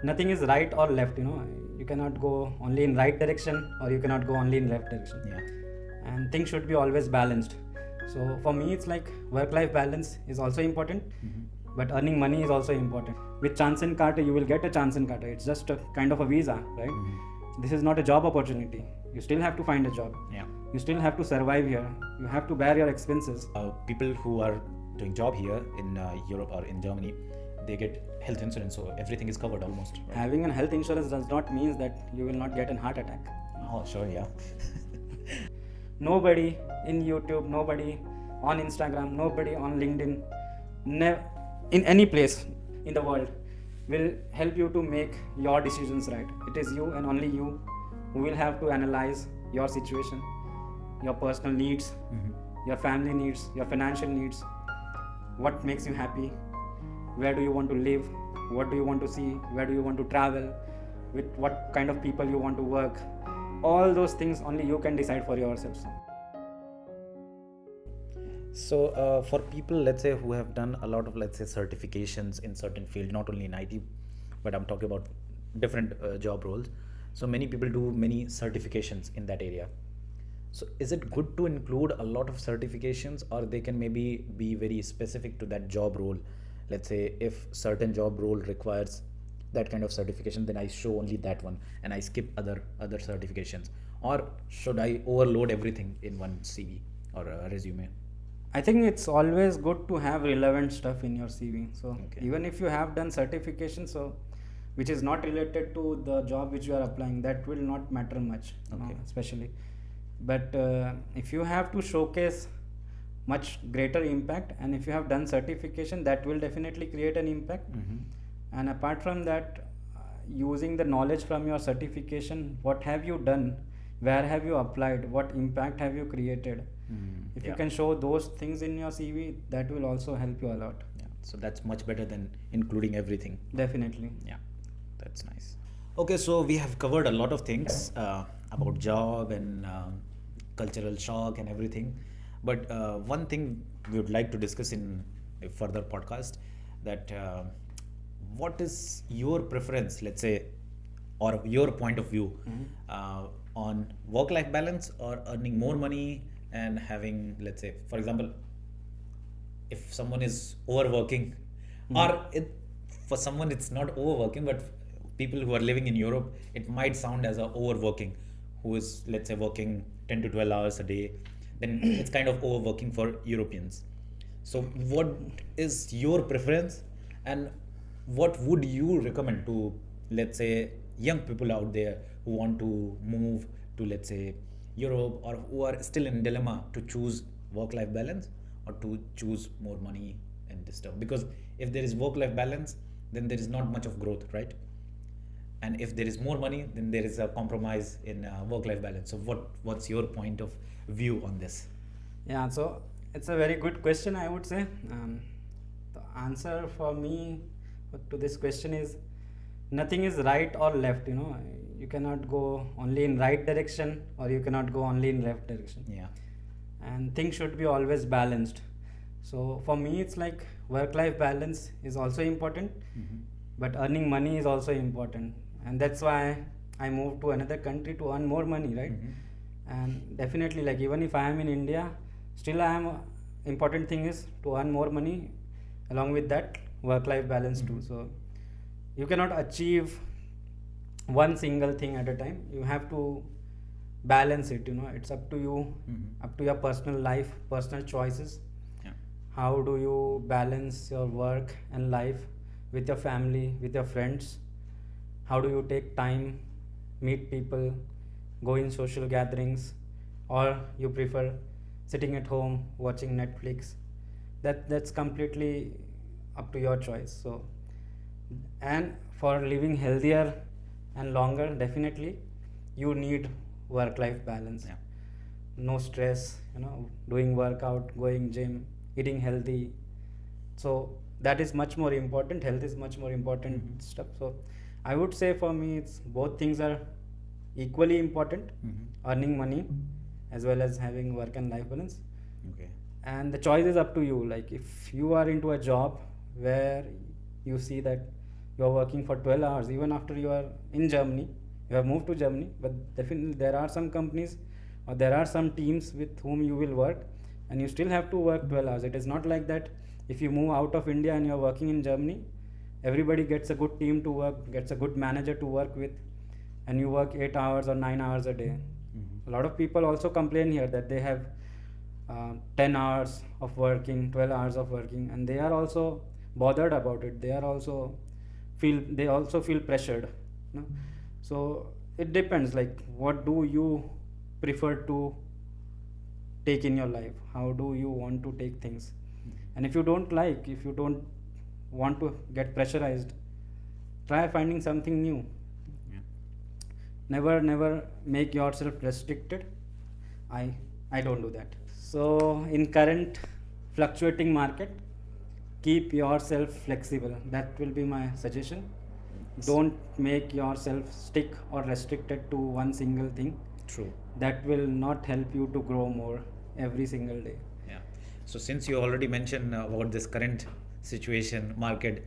nothing is right or left, you cannot go only in right direction or you cannot go only in left direction. Yeah. And things should be always balanced. So for me, it's like work-life balance is also important, but earning money is also important. With Chancekarten, you will get a Chancekarten. It's just a kind of a visa, right? This is not a job opportunity. You still have to find a job. Yeah. You still have to survive here. You have to bear your expenses. People who are doing job here in Europe or in Germany, they get health insurance, so everything is covered almost. Right? Having a health insurance does not mean that you will not get a heart attack. Oh, sure, yeah. Nobody in YouTube, nobody on Instagram, nobody on LinkedIn, in any place in the world will help you to make your decisions right. It is you and only you who will have to analyze your situation, your personal needs, your family needs, your financial needs, what makes you happy, where do you want to live, what do you want to see, where do you want to travel, with what kind of people you want to work. All those things only you can decide for yourselves. So for people, let's say, who have done a lot of, let's say, certifications in certain field, not only in IT, but I'm talking about different job roles. So many people do many certifications in that area. So is it good to include a lot of certifications, or they can maybe be very specific to that job role? Let's say if certain job role requires that kind of certification, then I show only that one and I skip other certifications. Or should I overload everything in one CV or a resume? I think it's always good to have relevant stuff in your CV. So Okay. even if you have done certification, so which is not related to the job which you are applying, that will not matter much, Okay. especially. But if you have to showcase much greater impact, and if you have done certification, that will definitely create an impact. And apart from that, using the knowledge from your certification, what have you done, where have you applied, what impact have you created, if you can show those things in your CV, that will also help you a lot. Yeah. So that's much better than including everything. Definitely. Yeah, that's nice. Okay, so we have covered a lot of things about job and cultural shock and everything. But one thing we would like to discuss in a further podcast, that what is your preference, let's say, or your point of view on work-life balance or earning more money and having, let's say, for example, if someone is overworking, or for someone it's not overworking, but people who are living in Europe, it might sound as a overworking, who is, let's say, working 10 to 12 hours a day, then it's kind of overworking for Europeans. So what is your preference, and what would you recommend to, let's say, young people out there who want to move to, let's say, Europe, or who are still in dilemma to choose work-life balance or to choose more money and this stuff? Because if there is work-life balance, then there is not much of growth, right? And if there is more money, then there is a compromise in work-life balance. So what's your point of view on this? Yeah, so it's a very good question, I would say. The answer for me to this question is nothing is right or left. You cannot go only in right direction or you cannot go only in left direction. Yeah. And things should be always balanced. So for me, it's like work-life balance is also important, but earning money is also important, and that's why I moved to another country to earn more money, right? And definitely, like, even if I am in India, still important thing is to earn more money, along with that work-life balance too. So you cannot achieve one single thing at a time. You have to balance it. It's up to you, up to your personal life, personal choices. Yeah. How do you balance your work and life with your family, with your friends? How do you take time, meet people, go in social gatherings, or you prefer sitting at home watching Netflix? That's completely up to your choice. So, and for living healthier and longer, definitely you need work-life balance. Yeah. No stress, doing workout, going gym, eating healthy. So that is much more important. Health is much more important stuff. So I would say for me, it's both things are equally important. Earning money as well as having work and life balance. Okay. And the choice is up to you. Like, if you are into a job where you see that you are working for 12 hours even after you are in Germany, you have moved to Germany. But definitely there are some companies or there are some teams with whom you will work, and you still have to work 12 hours. It is not like that if you move out of India and you are working in Germany, everybody gets a good team to work, gets a good manager to work with, and you work 8 hours or 9 hours a day. A lot of people also complain here that they have 10 hours of working, 12 hours of working, and they are also bothered about it. They also feel pressured, you know? So it depends, like what do you prefer to take in your life, how do you want to take things. And if you don't want to get pressurized, try finding something new. Yeah. Never make yourself restricted. I don't do that. So in current fluctuating market, keep yourself flexible. That will be my suggestion. Don't make yourself stick or restricted to one single thing. True. That will not help you to grow more every single day. Yeah. So since you already mentioned about this current situation,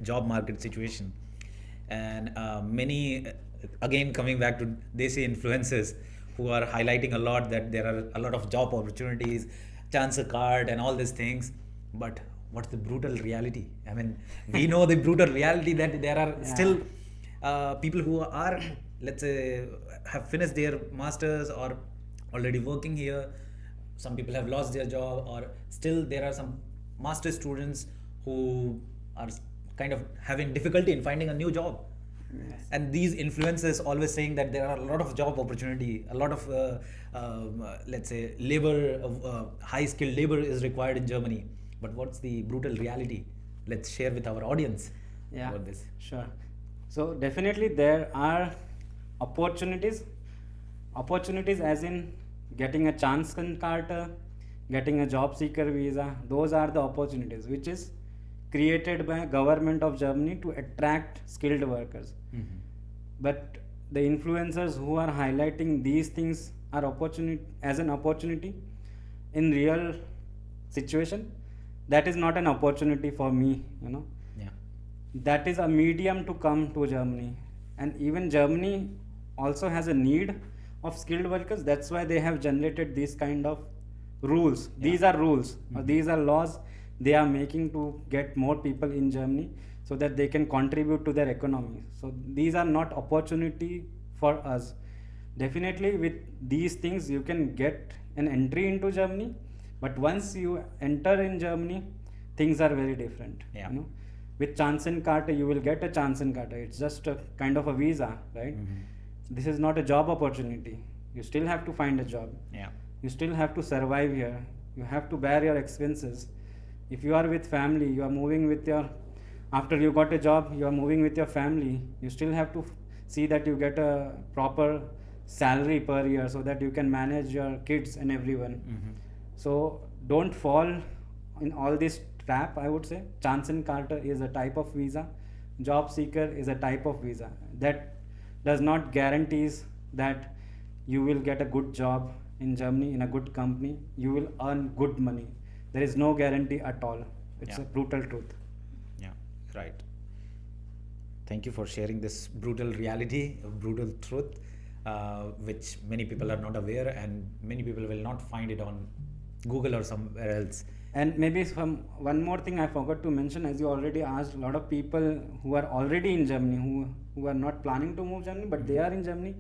job market situation, and many, again coming back to Desi influencers who are highlighting a lot that there are a lot of job opportunities, Chancekarten and all these things, but what's the brutal reality? I mean, we know the brutal reality that there are still people who are, let's say, have finished their masters or already working here. Some people have lost their job, or still there are some master students who are kind of having difficulty in finding a new job. Yes. And these influencers always saying that there are a lot of job opportunity, a lot of let's say labor, high skilled labor is required in Germany. But what's the brutal reality? Let's share with our audience about this. Sure. So definitely there are opportunities as in getting a Chancekarten, getting a job seeker visa. Those are the opportunities which is created by government of Germany to attract skilled workers. Mm-hmm. But the influencers who are highlighting these things are an opportunity in real situation, that is not an opportunity for me, you know. Yeah. That is a medium to come to Germany, and even Germany also has a need of skilled workers. That's why they have generated these kind of rules. Yeah. These are rules, or Mhm. these are laws they are making to get more people in Germany so that they can contribute to their economy. So these are not opportunity for us. Definitely with these things you can get an entry into Germany, but once you enter in Germany, things are very different. Yeah. You know, with Chancenkarte you will get a Chancenkarte. It's just a kind of a visa, right? Mhm. This is not a job opportunity. You still have to find a job. Yeah. You still have to survive here. You have to bear your expenses. If you are with family, you are moving with after you got a job, you are moving with your family. You still have to see that you get a proper salary per year so that you can manage your kids and everyone. Mhm. So don't fall in all this trap, I would say. Chancenkarte is a type of visa. Job seeker is a type of visa. That does not guarantees that you will get a good job in Germany in a good company. You will earn good money. There is no guarantee at all. It's Yeah. a brutal truth. Yeah, right. Thank you for sharing this brutal reality, brutal truth, which many people are not aware, and many people will not find it on Google or somewhere else. And maybe one more thing I forgot to mention, as you already asked, a lot of people who are already in Germany, who are not planning to move Germany, but they are in Germany,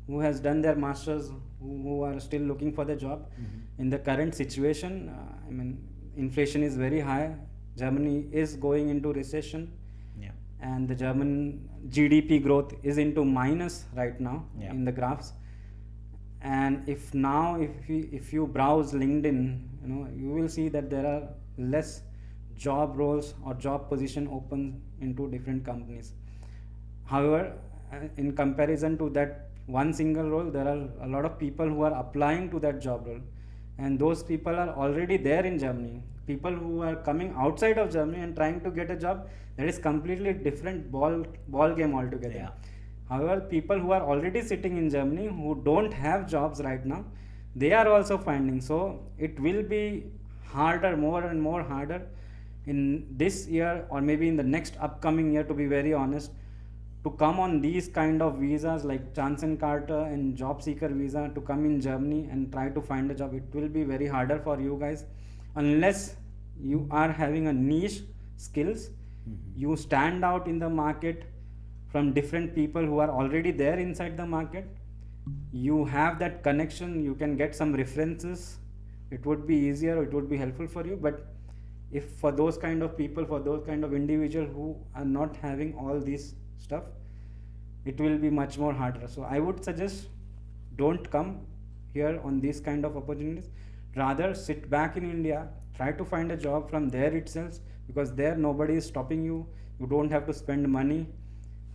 who has done their masters, who are still looking for the job. In the current situation, I mean, inflation is very high. Germany is going into recession, Yeah. and the German GDP growth is into minus right now Yeah. in the graphs. And if you browse LinkedIn, you know, you will see that there are less job roles or job position open into different companies. However, in comparison to that one single role, there are a lot of people who are applying to that job role, and those people are already there in Germany. People who are coming outside of Germany and trying to get a job, that is completely different ball game altogether. Yeah. However, people who are already sitting in Germany who don't have jobs right now, they are also finding. So it will be harder, more and more harder in this year, or maybe in the next upcoming year, to be very honest, to come on these kind of visas like Chancekarten and job seeker visa to come in Germany and try to find a job, it will be very harder for you guys unless you are having a niche skills. You stand out in the market from different people who are already there inside the market. You have that connection, you can get some references, it would be easier, it would be helpful for you. But if for those kind of people, for those kind of individual who are not having all this stuff, it will be much more harder. So I would suggest don't come here on these kind of opportunities, rather sit back in India, try to find a job from there itself, because there nobody is stopping you, you don't have to spend money,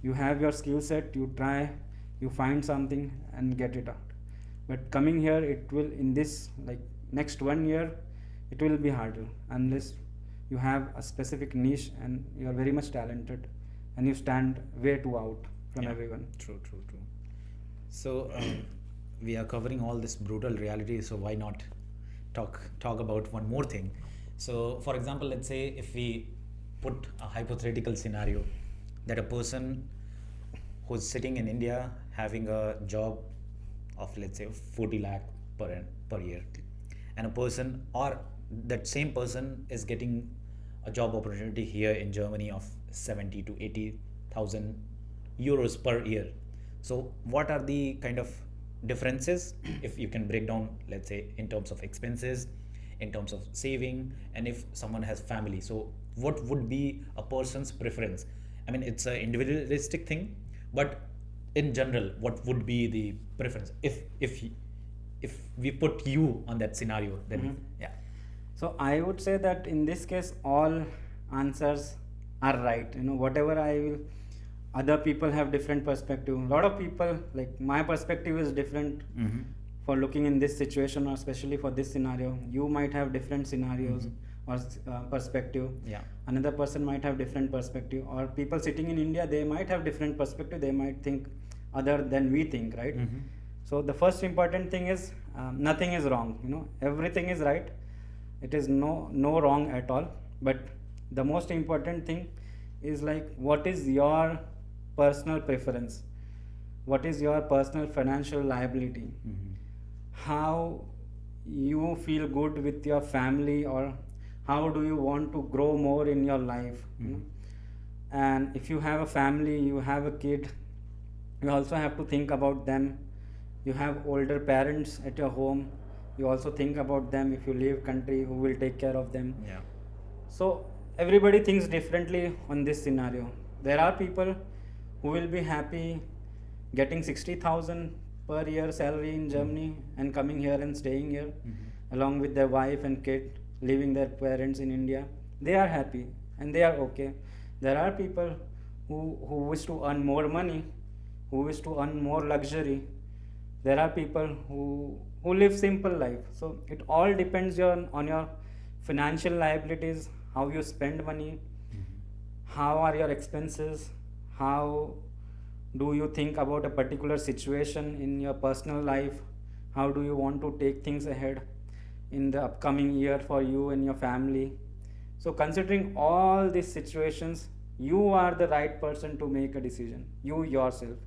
you have your skill set, you try, you find something and get it out. But coming here, it will, in this like next 1 year, it will be harder unless you have a specific niche and you are very much talented and you stand way too out from everyone. True. So we are covering all this brutal reality, so why not talk about one more thing? So for example, let's say if we put a hypothetical scenario that a person who's sitting in India having a job of, let's say, 40 lakh per year, and a person, or that same person is getting a job opportunity here in Germany of 70 to 80,000 euros per year. So what are the kind of differences, if you can break down, let's say, in terms of expenses, in terms of saving, and if someone has family, so what would be a person's preference? I mean, it's an individualistic thing, but in general, what would be the preference if we put you on that scenario? Then So I would say that in this case, all answers are right. Whatever I will, other people have different perspective. A lot of people, like my perspective is different for looking in this situation, or especially for this scenario. You might have different scenarios or perspective. Another person might have different perspective, or people sitting in India, they might have different perspective. They might think other than we think, right? So the first important thing is nothing is wrong. Everything is right. It is no wrong at all. But the most important thing is like, what is your personal preference? What is your personal financial liability? How you feel good with your family, or how do you want to grow more in your life? And if you have a family, you have a kid, you also have to think about them. You have older parents at your home, you also think about them. If you leave country, who will take care of them? So everybody thinks differently on this scenario. There are people who will be happy getting 60,000 per year salary in Germany and coming here and staying here along with their wife and kid, leaving their parents in India. They are happy and they are okay. There are people who wish to earn more money, who wish to earn more luxury. There are people who live simple life. So it all depends on your financial liabilities, how you spend money, how are your expenses, how do you think about a particular situation in your personal life, how do you want to take things ahead in the upcoming year for you and your family. So considering all these situations, you are the right person to make a decision, you yourself.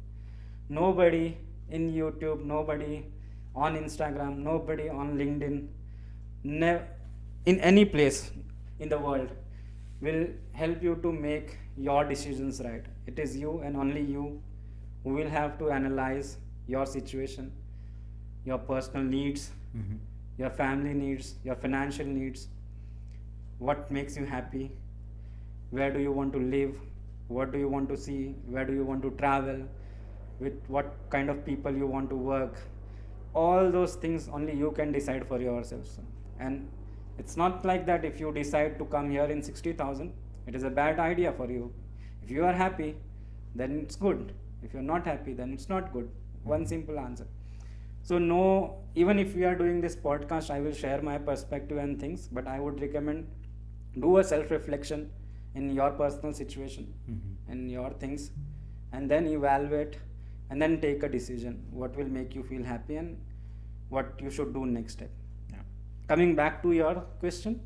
Nobody in YouTube, nobody on Instagram, nobody on LinkedIn, in any place in the world will help you to make your decisions right. It is you and only you who will have to analyze your situation, your personal needs, your family needs, your financial needs, what makes you happy, where do you want to live, what do you want to see, where do you want to travel, with what kind of people you want to work. All those things only you can decide for yourselves. And it's not like that if you decide to come here in 60,000, it is a bad idea for you. If you are happy, then it's good. If you're not happy, then it's not good. One simple answer. So no, even if we are doing this podcast, I will share my perspective and things, but I would recommend do a self-reflection in your personal situation and your things, and then evaluate and then take a decision what will make you feel happy and what you should do next step. Coming back to your question,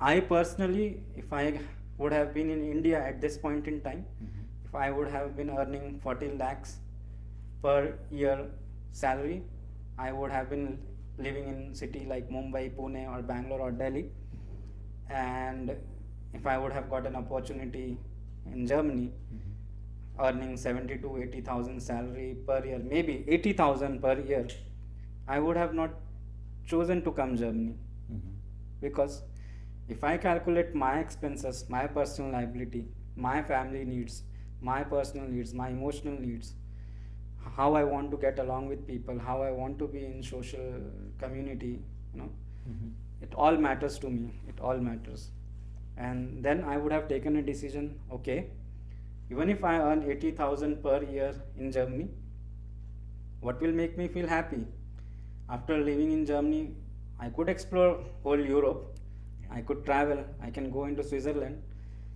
I personally, if I would have been in India at this point in time, if if I would have been earning 40 lakhs per year salary, I would have been living in city like Mumbai, Pune or Bangalore or Delhi. And if I would have got an opportunity in Germany, earning 70 to 80,000 salary per year, maybe 80,000 per year, I would have not chosen to come Germany. Because if I calculate my expenses, my personal liability, my family needs, my personal needs, my emotional needs, how I want to get along with people, how I want to be in social community, it all matters to me. It all matters. And then I would have taken a decision, okay, even if I earn 80,000 per year in Germany, what will make me feel happy? After living in Germany, I could explore whole Europe. I could travel. I can go into Switzerland,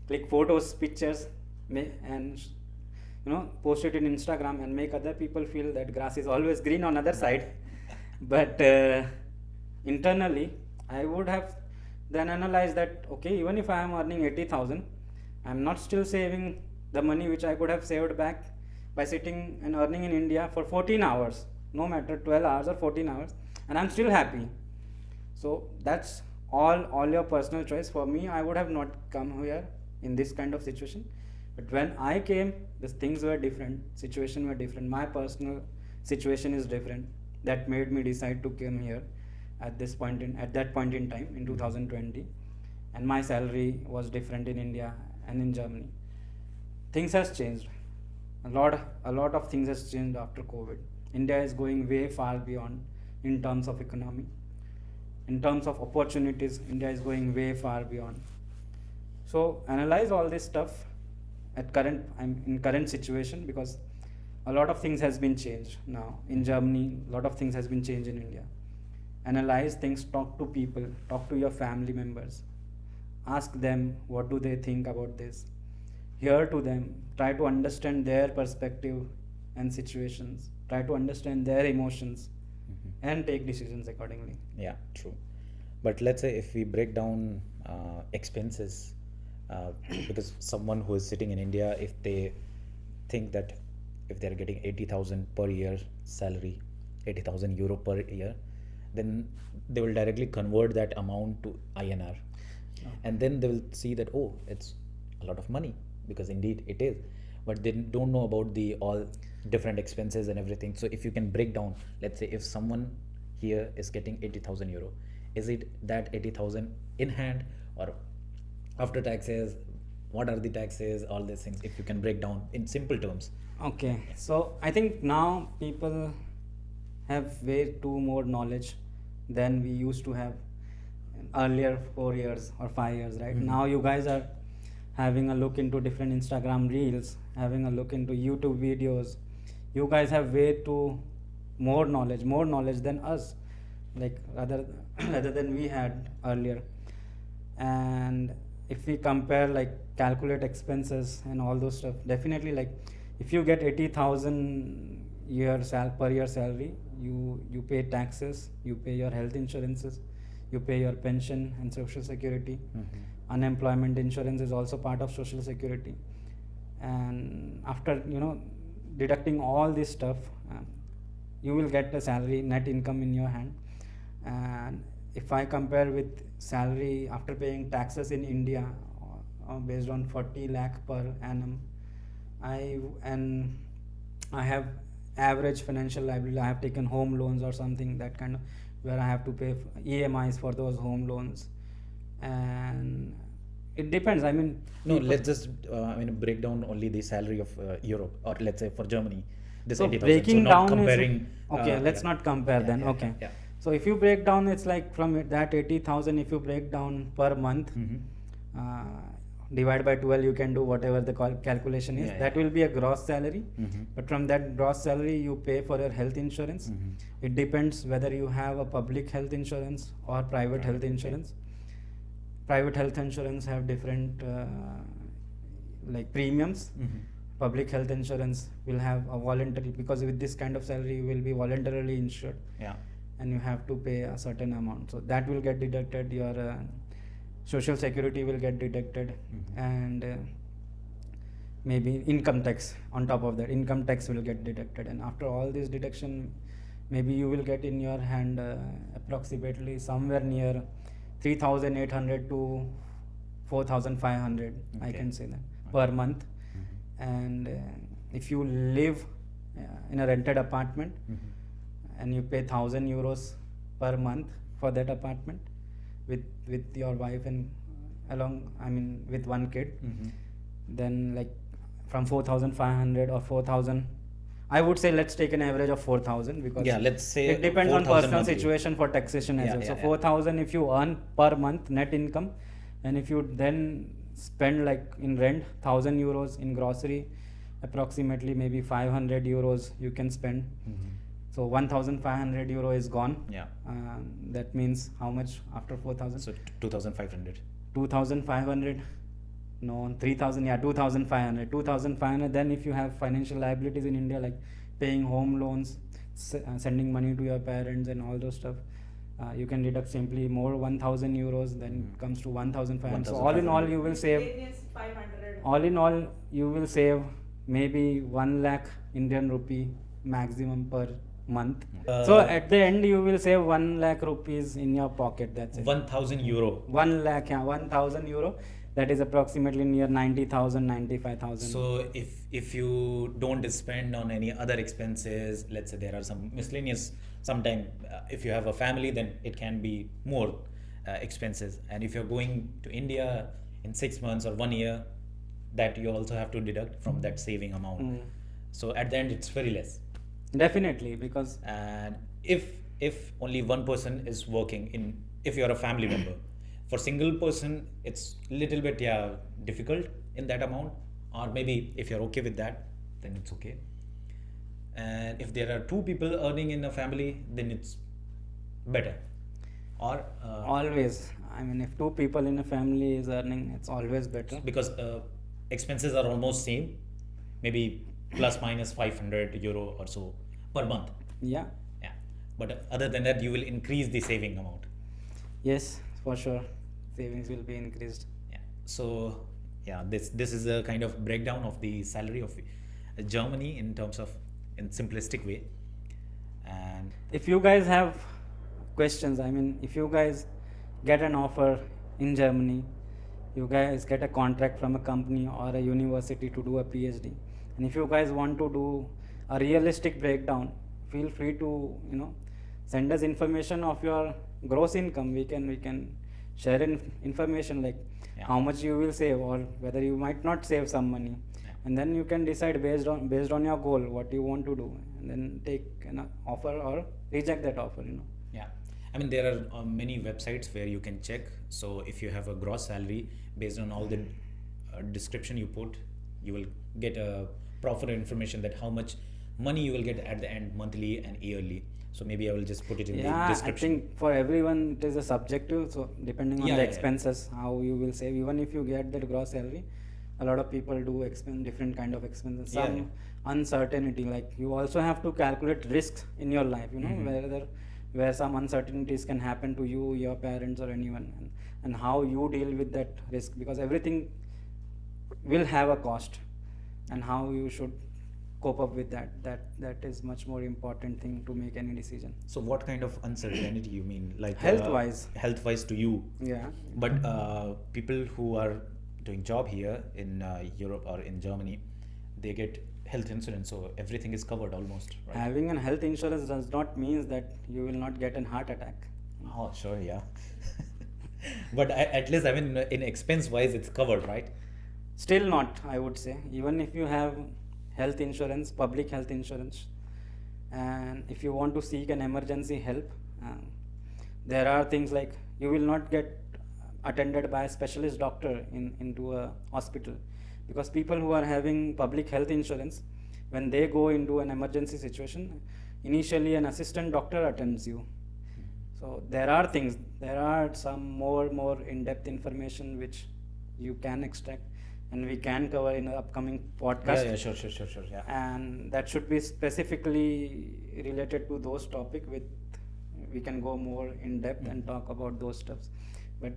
click photos, pictures, and post it in Instagram and make other people feel that grass is always green on other side. But internally, I would have then analyzed that, okay, even if I am earning 80,000, I am not still saving the money which I could have saved back by sitting and earning in India for 14 hours, no matter 12 hours or 14 hours, and I'm still happy. So that's all your personal choice. For me, I would have not come here in this kind of situation. But when I came, these things were different, situation were different. My personal situation is different. That made me decide to come here at that point in time in 2020. And my salary was different in India and in Germany. Things has changed. A lot of things has changed after COVID. India is going way far beyond in terms of economy. In terms of opportunities, India is going way far beyond. So analyze all this stuff in current situation, because a lot of things has been changed now in Germany. A lot of things has been changed in India. Analyze things, talk to people, talk to your family members, ask them what do they think about this, hear to them, try to understand their perspective and situations, try to understand their emotions, and take decisions accordingly. Yeah, true. But let's say if we break down expenses, because someone who is sitting in India, if they think that if they're getting 80,000 per year salary, 80,000 euro per year, then they will directly convert that amount to INR. And then they will see that, oh, it's a lot of money, because indeed it is. But they don't know about the all different expenses and everything. So if you can break down, let's say if someone here is getting 80,000 euro, is it that 80,000 in hand or after taxes? What are the taxes? All these things, if you can break down in simple terms. Okay, so I think now people have way too more knowledge than we used to have earlier 4 years or 5 years, right? Now you guys are having a look into different Instagram reels, having a look into YouTube videos. You guys have way too more knowledge than us, like rather than we had earlier. And if we compare, like calculate expenses and all those stuff, definitely, like if you get 80,000 per year salary, you pay taxes, you pay your health insurances, you pay your pension and social security. Unemployment insurance is also part of social security. And after deducting all this stuff, you will get the salary, net income in your hand. And if I compare with salary after paying taxes in India, based on 40 lakh per annum, I have average financial liability. I have taken home loans or something, that kind of, where I have to pay EMIs for those home loans. And it depends. I mean, no, let's just break down only the salary of Europe, or let's say for Germany, this so 80,000. breaking so not down comparing, okay, let's not compare then. Okay. Yeah. So if you break down, it's like from that 80,000, if you break down per month, divide by 12, you can do whatever the calculation is. That will be a gross salary. But from that gross salary, you pay for your health insurance. It depends whether you have a public health insurance or private health insurance. Private health insurance have different like premiums. Public health insurance will have a voluntary, because with this kind of salary you will be voluntarily insured. And you have to pay a certain amount, so that will get deducted. Your social security will get deducted. And maybe income tax. On top of that, income tax will get deducted, and after all this deduction, maybe you will get in your hand approximately somewhere near 3,800 to 4,500, I Okay. can say that, Okay. per month. Mhm. And if you live in a rented apartment Mhm. and you pay 1,000 euros per month for that apartment with your wife and along, I mean, with one kid, Mhm. then like from 4,500 or 4,000, I would say let's take an average of 4,000, because Yeah, let's say it depends on 4,000 personal monthly. situation for taxation as Yeah, well. So yeah, yeah. 4,000 if you earn per month net income, and if you then spend like in rent 1,000 euros, in grocery approximately maybe 500 euros you can spend. Mhm. So 1,500 euro is gone. Yeah. That means how much after 4,000? So 2,500. 2,500. No, 3,000. Yeah, 2,500. 2,500. Then if you have financial liabilities in India, like paying home loans, sending money to your parents and all those stuff, you can deduct simply more 1,000 euros. Then it comes to 1,500. So all in all, 1,500. you will save. Miscellaneous 500. All in all, you will save maybe 1 lakh Indian rupee maximum per month. So at the end, you will save 1 lakh rupees in your pocket. That's it. 1,000 euro. 1 lakh, yeah, 1,000 euro. That is approximately near 90,000, 95,000. So if you don't spend on any other expenses, let's say there are some miscellaneous, sometime if you have a family, then it can be more expenses. And if you're going to India in 6 months or 1 year, that you also have to deduct from that saving amount. Mm. So at the end, it's very less. Definitely, because And if only one person is working in, if you're a family member, for single person it's little bit difficult in that amount, or maybe if you're okay with that, then it's okay. And if there are two people earning in a family, then it's better. Or always, I mean, if two people in a family is earning, it's always better. because expenses are almost same, maybe plus minus 500 euro or so per month. Yeah. Yeah, but other than that, you will increase the saving amount. Yes, for sure. Savings will be increased. Yeah. So yeah, this is a kind of breakdown of the salary of Germany in terms of, in simplistic way. And If you guys have questions, I mean, if you guys get an offer in Germany, you guys get a contract from a company or a university to do a PhD, and if you guys want to do a realistic breakdown, feel free to, send us information of your gross income. We can share information like Yeah. how much you will save, or whether you might not save some money. Yeah. And then you can decide based on your goal what you want to do, and then take an offer or reject that offer. yeah, I mean, there are many websites where you can check. So if you have a gross salary, based on all the description you put, you will get a proper information that how much money you will get at the end, monthly and yearly. So maybe I will just put it in the Yeah, I description. think for everyone it is a subjective. So depending on Yeah, the yeah, yeah. expenses, how you will save. Even if you get that gross salary, a lot of people do expend different kind of expenses. Yeah, Some yeah. uncertainty, like you also have to calculate risks in your life. Mhm. Where some uncertainties can happen to you, your parents, or anyone, and how you deal with that risk, because everything will have a cost, and how you should cope up with that is much more important thing to make any decision. So what kind of uncertainty you mean? Like Health-wise. Health-wise to you. Yeah. But people who are doing job here in Europe or in Germany, they get health insurance, so everything is covered almost, right? Having an health insurance does not mean that you will not get a heart attack. Oh, sure, yeah. But at least, I mean, in expense wise, it's covered, right? Still not, I would say. Even if you have health insurance, public health insurance, and if you want to seek an emergency help, there are things like you will not get attended by a specialist doctor into a hospital, because people who are having public health insurance, when they go into an emergency situation, initially an assistant doctor attends you. So there are some more in-depth information which you can extract, and we can cover in the upcoming podcast. Yeah, sure, yeah. And that should be specifically related to those topic. We can go more in depth and talk about those stuffs. But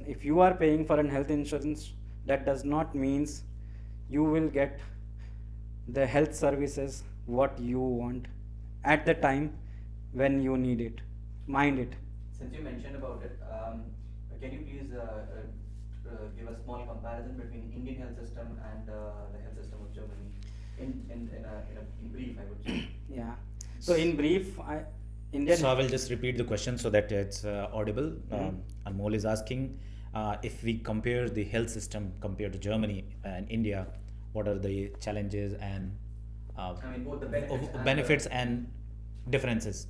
if you are paying for an health insurance, that does not means you will get the health services what you want at the time when you need it. Mind it. Since you mentioned about it, can you please give a small comparison between Indian health system and the health system of Germany in brief, I would say. Yeah. So in brief, Indian. So I will just repeat the question so that it's audible. Mhm. Anmol is asking if we compare the health system compared to Germany and India, what are the challenges and I mean, both the benefits and benefits and differences?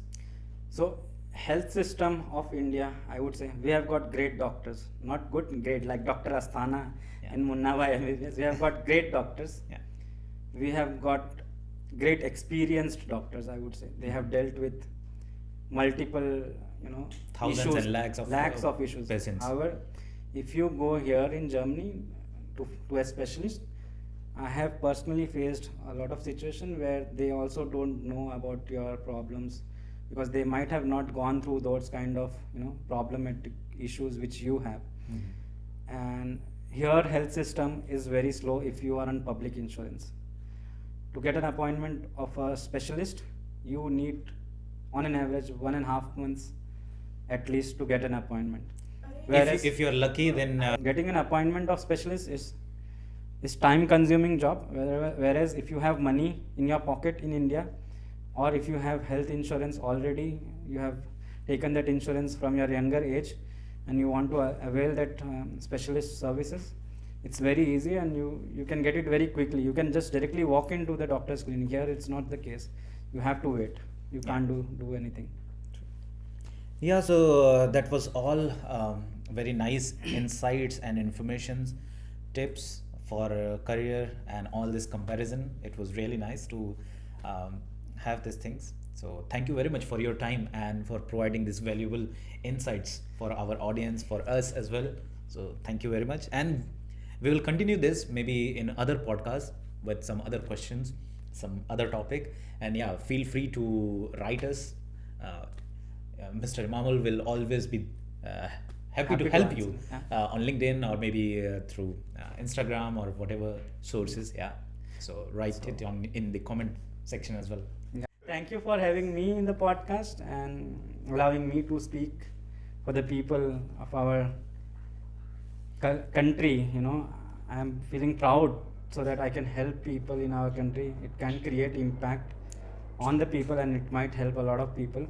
So health system of India, I would say we have got great doctors, not good, great, like Dr. Asthana Yeah. and Munnabai MBBS. We have got great doctors. Yeah. We have got great experienced doctors, I would say. They have dealt with multiple, Thousands issues, and lakhs of issues. patients. However, if you go here in Germany to a specialist, I have personally faced a lot of situations where they also don't know about your problems, because they might have not gone through those kind of problematic issues which you have. Mhm. And here health system is very slow if you are on public insurance. To get an appointment of a specialist, you need on an average 1.5 months at least to get an appointment. If you're lucky, then Getting an appointment of specialist is time consuming job, whereas if you have money in your pocket in India, or if you have health insurance already, you have taken that insurance from your younger age and you want to avail that specialist services, it's very easy and you can get it very quickly. You can just directly walk into the doctor's clinic. Here it's not the case. You have to wait. You can't do anything. yeah, so that was all very nice insights and informations, tips for career and all this comparison. It was really nice to have these things. So thank you very much for your time and for providing these valuable insights for our audience, for us as well. So thank you very much. And we will continue this maybe in other podcasts with some other questions, some other topic. And yeah, feel free to write us. Mr. Emamul will always be happy to help you answer, on LinkedIn or maybe through Instagram or whatever sources. Yeah. So write it on in the comment section as well. Yeah. Thank you for having me in the podcast and allowing me to speak for the people of our country. I am feeling proud so that I can help people in our country. It can create impact on the people and it might help a lot of people.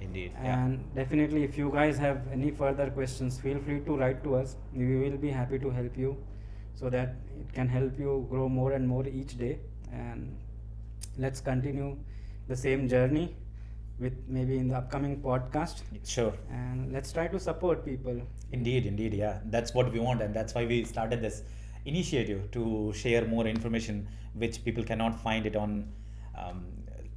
Indeed. And definitely, if you guys have any further questions, feel free to write to us. We will be happy to help you so that it can help you grow more and more each day. And let's continue the same journey with maybe in the upcoming podcast. Sure. And let's try to support people. Indeed, yeah. That's what we want, and that's why we started this initiative to share more information which people cannot find it on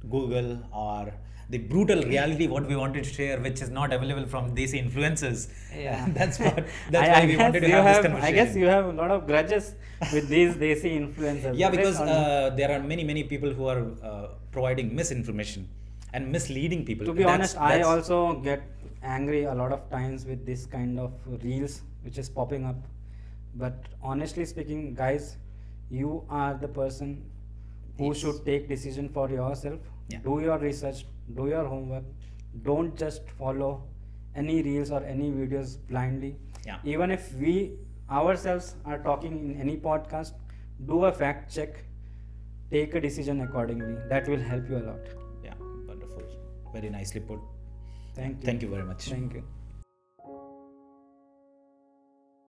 Google, or the brutal reality what we wanted to share, which is not available from these influencers. Yeah. That's why we wanted to have this conversation. I guess you have a lot of grudges with these desi influencers. Yeah, is it because or not? there are many people who are providing misinformation and misleading people. To be honest, I that's- also get angry a lot of times with this kind of reels which is popping up. But honestly speaking, guys, you are the person who Yes. should take decision for yourself. Yeah. Do your research, do your homework. Don't just follow any reels or any videos blindly. Yeah. Even if we ourselves are talking in any podcast, do a fact check, take a decision accordingly. That will help you a lot. Yeah, wonderful. Very nicely put. Thank you. Thank you very much. Thank you.